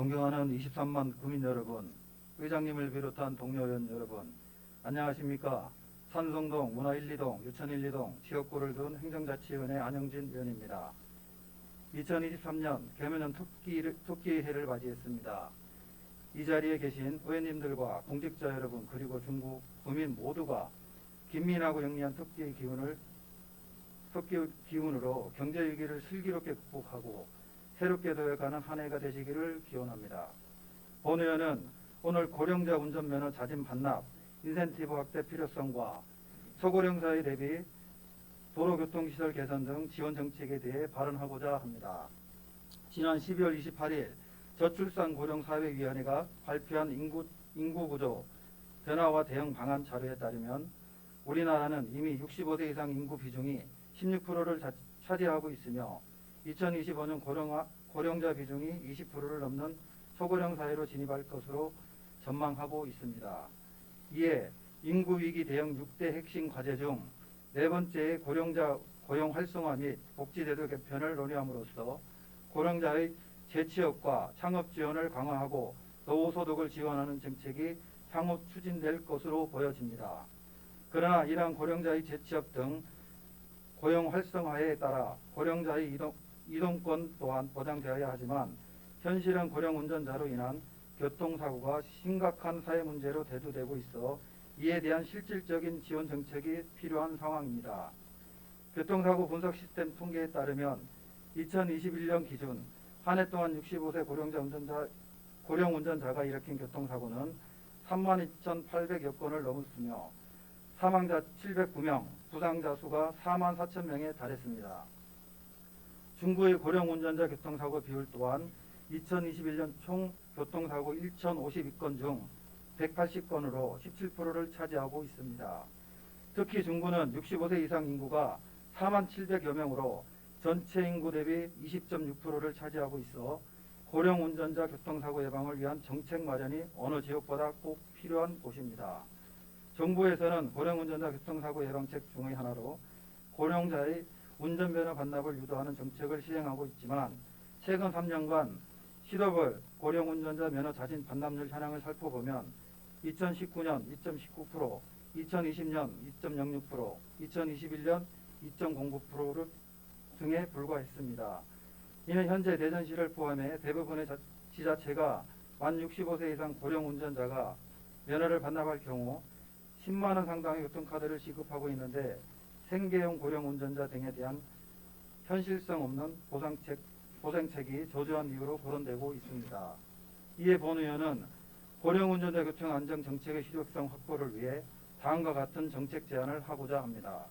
존경하는 23만 국민 여러분, 의장님을 비롯한 동료 의원 여러분, 안녕하십니까? 산성동 문화 1, 2동, 유천 1, 2동 지역구를 둔 행정자치위원회 안영진 의원입니다. 2023년 개묘년 토끼해를 맞이했습니다. 이 자리에 계신 의원님들과 공직자 여러분 그리고 중국 국민 모두가 긴밀하고 영리한 토끼의 기운으로 경제 위기를 슬기롭게 극복하고 새롭게 도약하는 한 해가 되시기를 기원합니다. 본 의원은 오늘 고령자 운전면허 자진 반납, 인센티브 확대 필요성과 소고령사회 대비 도로교통시설 개선 등 지원 정책에 대해 발언하고자 합니다. 지난 12월 28일 저출산 고령사회위원회가 발표한 인구구조 변화와 대응 방안 자료에 따르면 우리나라는 이미 65세 이상 인구 비중이 16%를 차지하고 있으며 2025년 고령자 비중이 20%를 넘는 소고령 사회로 진입할 것으로 전망하고 있습니다. 이에 인구위기 대응 6대 핵심 과제 중 네 번째의 고령자 고용 활성화 및 복지제도 개편을 논의함으로써 고령자의 재취업과 창업 지원을 강화하고 노후소득을 지원하는 정책이 향후 추진될 것으로 보여집니다. 그러나 이러한 고령자의 재취업 등 고용 활성화에 따라 고령자의 이동권 또한 보장되어야 하지만 현실은 고령 운전자로 인한 교통사고가 심각한 사회 문제로 대두되고 있어 이에 대한 실질적인 지원 정책이 필요한 상황입니다. 교통사고 분석 시스템 통계에 따르면 2021년 기준 한 해 동안 65세 고령 운전자가 일으킨 교통사고는 32,800여 건을 넘었으며 사망자 709명, 부상자 수가 44,000명에 달했습니다. 중구의 고령 운전자 교통사고 비율 또한 2021년 총 교통사고 1,052건 중 180건으로 17%를 차지하고 있습니다. 특히 중구는 65세 이상 인구가 47,000여 명으로 전체 인구 대비 20.6%를 차지하고 있어 고령 운전자 교통사고 예방을 위한 정책 마련이 어느 지역보다 꼭 필요한 곳입니다. 정부에서는 고령 운전자 교통사고 예방책 중의 하나로 고령자의 운전면허 반납을 유도하는 정책을 시행하고 있지만 최근 3년간 시도별 고령 운전자 면허 자진 반납률 현황을 살펴보면 2019년 2.19%, 2020년 2.06%, 2021년 2.09% 등에 불과했습니다. 이는 현재 대전시를 포함해 대부분의 지자체가 만 65세 이상 고령 운전자가 면허를 반납할 경우 10만 원 상당의 교통카드를 지급하고 있는데 생계형 고령 운전자 등에 대한 현실성 없는 보상책이 조조한 이유로 거론되고 있습니다. 이에 본 의원은 고령 운전자 교통 안전 정책의 실효성 확보를 위해 다음과 같은 정책 제안을 하고자 합니다.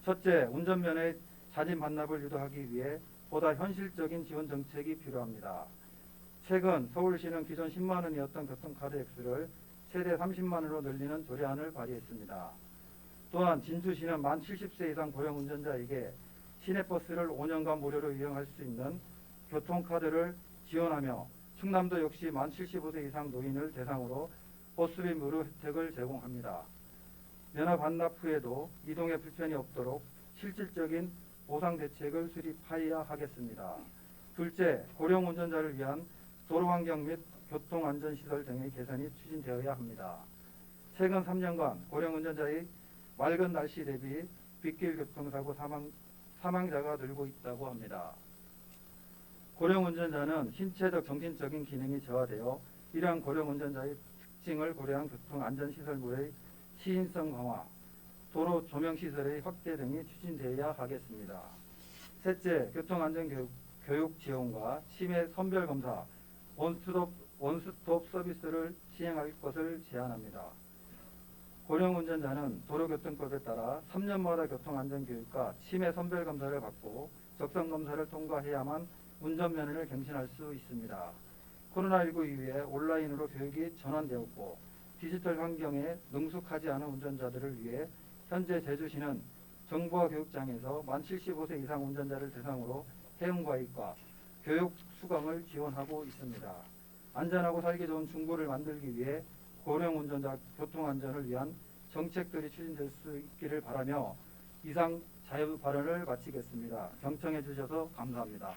첫째, 운전면허의 자진 반납을 유도하기 위해 보다 현실적인 지원 정책이 필요합니다. 최근 서울시는 기존 10만 원이었던 교통카드 액수를 최대 30만 원으로 늘리는 조례안을 발의했습니다. 또한 진주시는 만 70세 이상 고령 운전자에게 시내버스를 5년간 무료로 이용할 수 있는 교통카드를 지원하며 충남도 역시 만 75세 이상 노인을 대상으로 버스비 무료 혜택을 제공합니다. 면허 반납 후에도 이동에 불편이 없도록 실질적인 보상 대책을 수립하여야 하겠습니다. 둘째, 고령 운전자를 위한 도로환경 및 교통안전시설 등의 개선이 추진되어야 합니다. 최근 3년간 고령 운전자의 맑은 날씨 대비 빗길 교통사고 사망자가 늘고 있다고 합니다. 고령 운전자는 신체적 정신적인 기능이 저하되어 이러한 고령 운전자의 특징을 고려한 교통안전시설물의 시인성 강화, 도로 조명시설의 확대 등이 추진되어야 하겠습니다. 셋째, 교통안전교육 지원과 치매 선별검사, 원스톱 서비스를 시행할 것을 제안합니다. 고령 운전자는 도로교통법에 따라 3년마다 교통안전교육과 치매 선별검사를 받고 적성검사를 통과해야만 운전면허를 갱신할 수 있습니다. 코로나19 이후에 온라인으로 교육이 전환되었고 디지털 환경에 능숙하지 않은 운전자들을 위해 현재 제주시는 정보화 교육장에서 만 75세 이상 운전자를 대상으로 해운과외과, 교육 수강을 지원하고 있습니다. 안전하고 살기 좋은 중구를 만들기 위해 고령 운전자 교통안전을 위한 정책들이 추진될 수 있기를 바라며 이상 자유 발언을 마치겠습니다. 경청해 주셔서 감사합니다.